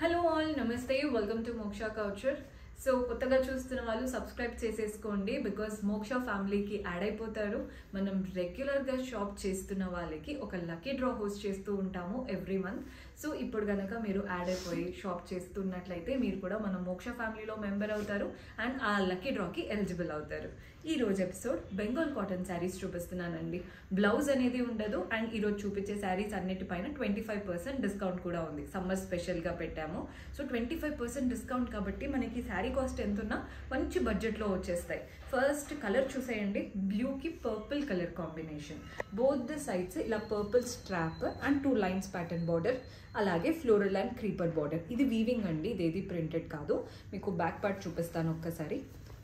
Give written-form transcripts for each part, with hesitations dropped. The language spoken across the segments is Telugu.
హలో ఆల్, నమస్తే, వెల్కమ్ టు మోక్ష కల్చర్. సో కొత్తగా చూస్తున్న వాళ్ళు సబ్స్క్రైబ్ చేసేసుకోండి, బికాస్ మోక్ష ఫ్యామిలీకి యాడ్ అయిపోతారు. మనం రెగ్యులర్గా షాప్ చేస్తున్న వాళ్ళకి ఒక లక్కీ డ్రా హోస్ట్ చేస్తూ ఉంటాము ఎవ్రీ మంత్. సో ఇప్పుడు కనుక మీరు యాడ్ అయిపోయి షాప్ చేస్తున్నట్లయితే మీరు కూడా మన మోక్ష ఫ్యామిలీలో మెంబర్ అవుతారు అండ్ ఆ లక్కీ డ్రాకి ఎలిజిబుల్ అవుతారు. ఈ రోజు ఎపిసోడ్ బెంగాల్ కాటన్ శారీస్ చూపిస్తున్నానండి. బ్లౌజ్ అనేది ఉండదు అండ్ ఈరోజు చూపించే శారీస్ అన్నిటిపైన 25% డిస్కౌంట్ కూడా ఉంది. సమ్మర్ స్పెషల్గా పెట్టాము. సో 25% డిస్కౌంట్ కాబట్టి మనకి శారీ కాస్ట్ ఎంత ఉన్నా మంచి బడ్జెట్లో వచ్చేస్తాయి. ఫస్ట్ కలర్ చూసేయండి, బ్లూకి purple colour combination. Both the sides ఇలా purple strap and 2 lines pattern border, అలాగే ఫ్లోరల్ అండ్ క్రీపర్ బార్డర్. ఇది వీవింగ్ అండి, ఇదేది ప్రింటెడ్ కాదు. మీకు బ్యాక్ పార్ట్ చూపిస్తాను ఒక్కసారి,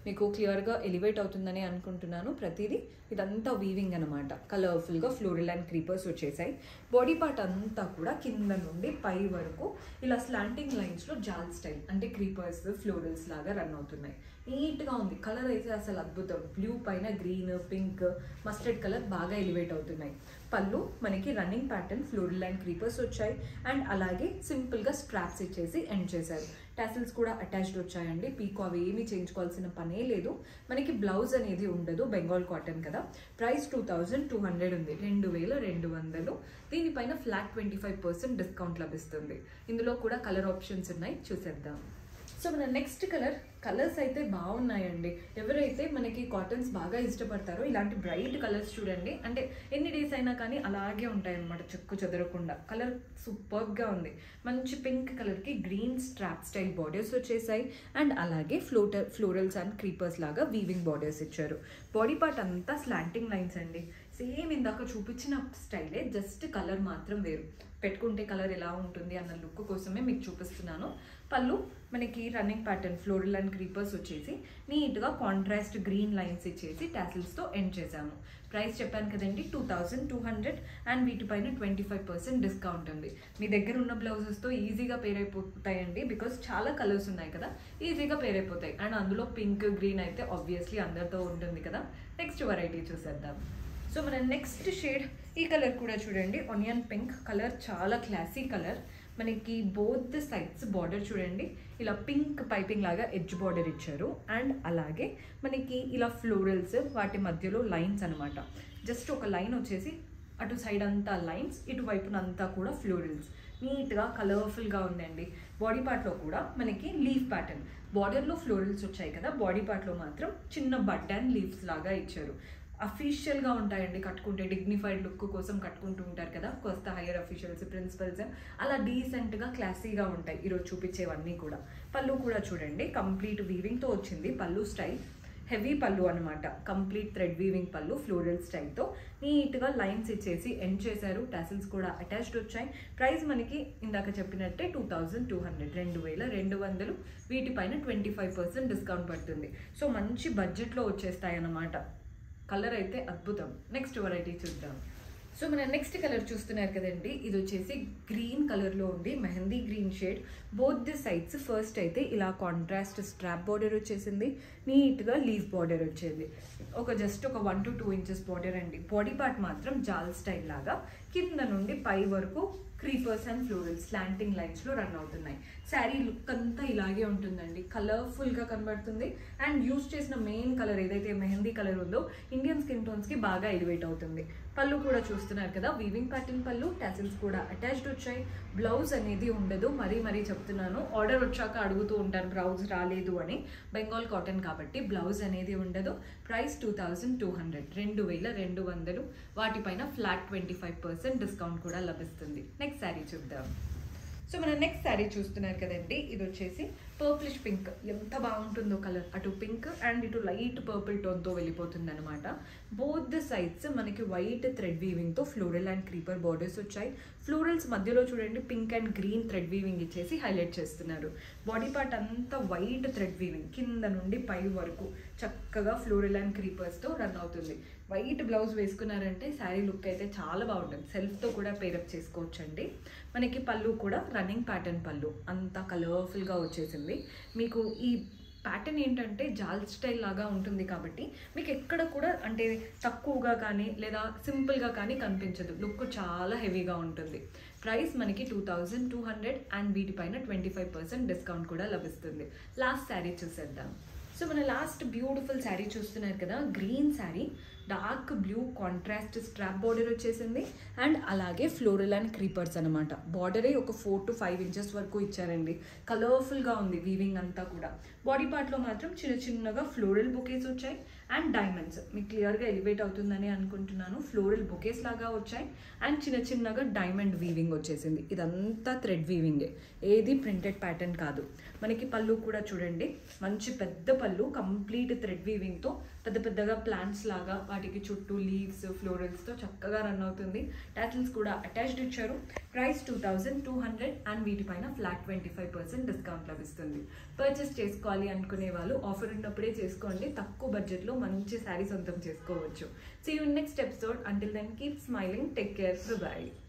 మీకు క్లియర్గా ఎలివేట్ అవుతుందని అనుకుంటున్నాను. ప్రతిదీ ఇదంతా వీవింగ్ అనమాట. కలర్ఫుల్గా ఫ్లోరల్ అండ్ క్రీపర్స్ వచ్చేసాయి. బాడీ పార్ట్ అంతా కూడా కింద నుండి పై వరకు ఇలా స్లాంటింగ్ లైన్స్లో జాల్ స్టైల్ అంటే క్రీపర్స్ ఫ్లోరల్స్ లాగా రన్ అవుతున్నాయి. నీట్గా ఉంది. కలర్ అయితే అసలు అద్భుతం. బ్లూ పైన గ్రీన్, పింక్, మస్టర్డ్ కలర్ బాగా ఎలివేట్ అవుతున్నాయి. పళ్ళు మనకి running pattern floral and creepers వచ్చాయి అండ్ అలాగే సింపుల్గా స్ట్రాప్స్ ఇచ్చేసి ఎండ్ చేశారు. టాసిల్స్ కూడా అటాచ్డ్ వచ్చాయండి. పీకో అవి ఏమీ చేయించుకోవాల్సిన పనే లేదు. మనకి బ్లౌజ్ అనేది ఉండదు, బెంగాల్ కాటన్ కదా. ప్రైస్ 2200 ఉంది, 2200. దీనిపైన ఫ్లాట్ 25% డిస్కౌంట్ లభిస్తుంది. ఇందులో కూడా కలర్ ఆప్షన్స్ ఉన్నాయి, చూసేద్దాం. సో మన నెక్స్ట్ కలర్స్ అయితే బాగున్నాయండి. ఎవరైతే మనకి కాటన్స్ బాగా ఇష్టపడతారో ఇలాంటి బ్రైట్ కలర్స్ చూడండి. అంటే ఎన్ని డేస్ అయినా కానీ అలాగే ఉంటాయన్నమాట, చెక్కు చెదరకుండా. కలర్ సూపర్గా ఉంది. మంచి పింక్ కలర్కి గ్రీన్ స్ట్రాప్ స్టైల్ బార్డర్స్ వచ్చేసాయి అండ్ అలాగే ఫ్లోరల్స్ అండ్ క్రీపర్స్ లాగా వీవింగ్ బార్డర్స్ ఇచ్చారు. బాడీ పార్ట్ అంతా స్లాంటింగ్ లైన్స్ అండి. సేమ్ ఇందాక చూపించిన స్టైలే, జస్ట్ కలర్ మాత్రం వేరు. పెట్టుకుంటే కలర్ ఎలా ఉంటుంది అన్న లుక్ కోసమే మీకు చూపిస్తున్నాను. పళ్ళు మనకి running pattern floral and creepers వచ్చేసి నీట్గా కాంట్రాస్ట్ గ్రీన్ లైన్స్ ఇచ్చేసి టాసిల్స్తో ఎండ్ చేశాము. ప్రైస్ చెప్పాను కదండి, 2200 అండ్ వీటిపైన 25% డిస్కౌంట్ ఉంది. మీ దగ్గర ఉన్న బ్లౌజెస్తో ఈజీగా పేర్ అయిపోతాయండి, బికాస్ చాలా కలర్స్ ఉన్నాయి కదా, ఈజీగా పేర్ అయిపోతాయి. అండ్ అందులో పింక్, గ్రీన్ అయితే ఆబ్వియస్లీ అందరితో ఉంటుంది కదా. నెక్స్ట్ వెరైటీ చూసేద్దాం. సో మన నెక్స్ట్ షేడ్, ఈ కలర్ కూడా చూడండి, ఆనియన్ పింక్ కలర్. చాలా క్లాసీ కలర్. మనకి బోత్ ద సైడ్స్ బార్డర్ చూడండి, ఇలా పింక్ పైపింగ్ లాగా ఎడ్జ్ బార్డర్ ఇచ్చారు అండ్ అలాగే మనకి ఇలా ఫ్లోరల్స్, వాటి మధ్యలో లైన్స్ అనమాట. జస్ట్ ఒక లైన్ వచ్చేసి అటు సైడ్ అంతా లైన్స్, ఇటు వైపునంతా కూడా ఫ్లోరల్స్. నీట్గా కలర్ఫుల్గా ఉందండి. బాడీ పార్ట్లో కూడా మనకి లీఫ్ ప్యాటర్న్, బార్డర్లో ఫ్లోరల్స్ వచ్చాయి కదా, బాడీ పార్ట్లో మాత్రం చిన్న బడ్ అండ్ లీవ్స్ లాగా ఇచ్చారు. అఫీషియల్గా ఉంటాయండి కట్టుకుంటే. డిగ్నిఫైడ్ లుక్ కోసం కట్టుకుంటూ ఉంటారు కదా కొత్త హైయర్ అఫీషియల్స్, ప్రిన్సిపల్స్, అలా డీసెంట్గా క్లాసీగా ఉంటాయి ఈరోజు చూపించేవన్నీ కూడా. పళ్ళు కూడా చూడండి, కంప్లీట్ వీవింగ్తో వచ్చింది పళ్ళు స్టైల్. హెవీ పళ్ళు అనమాట, కంప్లీట్ థ్రెడ్ వీవింగ్ పళ్ళు ఫ్లోరల్ స్టైల్తో నీట్గా లైన్స్ ఇచ్చేసి ఎండ్ చేశారు. టాసిల్స్ కూడా అటాచ్డ్ వచ్చాయి. ప్రైస్ మనకి ఇందాక చెప్పినట్టే 2200, 2200. వీటిపైన 25% డిస్కౌంట్ పడుతుంది. సో మంచి బడ్జెట్లో వచ్చేస్తాయి అన్నమాట. కలర్ అయితే అద్భుతం. నెక్స్ట్ వెరైటీ చూద్దాం. సో మన నెక్స్ట్ కలర్ చూస్తున్నారు కదండి, ఇది వచ్చేసి గ్రీన్ కలర్లో ఉంది, mehndi green shade. Both the sides first అయితే ఇలా కాంట్రాస్ట్ స్ట్రాప్ బార్డర్ వచ్చేసింది, నీట్గా లీఫ్ బార్డర్ వచ్చేది. జస్ట్ ఒక 1 to 2 ఇంచెస్ బార్డర్ అండి. బాడీ పార్ట్ మాత్రం జాల్ స్టైల్ లాగా కింద నుండి పై వరకు క్రీపర్స్ అండ్ ఫ్లోరల్ స్లాంటింగ్ లైన్స్లో రన్ అవుతున్నాయి. శారీ లుక్ అంతా ఇలాగే ఉంటుందండి, కలర్ఫుల్గా కనబడుతుంది. అండ్ యూస్ చేసిన మెయిన్ కలర్ ఏదైతే మెహందీ కలర్ ఉందో ఇండియన్ స్కిన్ టోన్స్కి బాగా ఎలివేట్ అవుతుంది. పళ్ళు కూడా చూస్తున్నారు కదా, వీవింగ్ ప్యాటర్న్ పళ్ళు, టాసిల్స్ కూడా అటాచ్డ్ వచ్చాయి. బ్లౌజ్ అనేది ఉండదు, మరీ చెప్తున్నాను. ఆర్డర్ వచ్చాక అడుగుతూ ఉంటారు బ్లౌజ్ రాలేదు అని. బెంగాల్ కాటన్ కాబట్టి బ్లౌజ్ అనేది ఉండదు. ప్రైస్ 2200, 2200. వాటిపైన ఫ్లాట్ 25% డిస్కౌంట్ కూడా లభిస్తుంది. నెక్స్ట్ శారీ చూద్దాం. సో మన నెక్స్ట్ శారీ చూస్తున్నారు కదండి, ఇది వచ్చేసి పర్పులిష్ పింక్. ఎంత బాగుంటుందో కలర్, అటు పింక్ అండ్ ఇటు లైట్ పర్పుల్ టోన్తో వెళ్ళిపోతుంది అనమాట. బోత్ ద సైడ్స్ మనకి వైట్ థ్రెడ్ వీవింగ్తో ఫ్లోరల్ అండ్ క్రీపర్ బార్డర్స్ వచ్చాయి. ఫ్లోరల్స్ మధ్యలో చూడండి pink and green thread weaving ఇచ్చేసి హైలైట్ చేస్తున్నారు. బాడీ పార్ట్ అంతా వైట్ థ్రెడ్ వీవింగ్ కింద నుండి పై వరకు చక్కగా ఫ్లోరల్ అండ్ క్రీపర్స్తో రన్ అవుతుంది. వైట్ బ్లౌజ్ వేసుకున్నారంటే శారీ లుక్ అయితే చాలా బాగుంటుంది. సెల్ఫ్తో కూడా పేరప్ చేసుకోవచ్చండి. మనకి పళ్ళు కూడా రన్నింగ్ ప్యాటర్న్ పళ్ళు, అంతా కలర్ఫుల్గా వచ్చేసింది. మీకు ఈ ప్యాటర్న్ ఏంటంటే జాల్ స్టైల్ లాగా ఉంటుంది కాబట్టి మీకు ఎక్కడ కూడా అంటే తక్కువగా కానీ లేదా సింపుల్గా కానీ కనిపించదు. లుక్ చాలా హెవీగా ఉంటుంది. ప్రైస్ మనకి 2200 అండ్ వీటిపైన 25% డిస్కౌంట్ కూడా లభిస్తుంది. లాస్ట్ శారీ చూసేద్దాం. సో మన లాస్ట్ బ్యూటిఫుల్ శారీ చూస్తున్నారు కదా, green sari, dark blue contrast strap border వచ్చేసింది అండ్ అలాగే ఫ్లోరల్ అండ్ క్రీపర్స్ అనమాట. బార్డరే ఒక 4 to 5 ఇంచెస్ వరకు ఇచ్చారండి. కలర్ఫుల్గా ఉంది వీవింగ్ అంతా కూడా. బాడీ పార్ట్లో మాత్రం చిన్న చిన్నగా ఫ్లోరల్ బొకేస్ వచ్చాయి అండ్ డైమండ్స్. మీకు క్లియర్గా ఎలివేట్ అవుతుందని అనుకుంటున్నాను. ఫ్లోరల్ బొకేస్ లాగా వచ్చాయి అండ్ చిన్న చిన్నగా డైమండ్ వీవింగ్ వచ్చేసింది. ఇదంతా థ్రెడ్ వీవింగే, ఏది ప్రింటెడ్ ప్యాటర్న్ కాదు. మనకి పళ్ళు కూడా చూడండి, మంచి పెద్ద పళ్ళు, కంప్లీట్ థ్రెడ్ వీవింగ్తో పెద్ద పెద్దగా ప్లాంట్స్ లాగా వాటికి చుట్టూ లీవ్స్ ఫ్లోరల్స్తో చక్కగా రన్ అవుతుంది. టాటిల్స్ కూడా అటాచ్డ్ ఇచ్చారు. ప్రైస్ 2200 అండ్ వీటిపైన ఫ్లాట్ 25% డిస్కౌంట్ లభిస్తుంది. పర్చేస్ చేసుకోవాలి అనుకునే వాళ్ళు ఆఫర్ ఉన్నప్పుడే చేసుకోండి. తక్కువ బడ్జెట్లో మంచి శారీ సొంతం చేసుకోవచ్చు. See you in next episode. Until then, keep smiling. Take care. Bye-bye.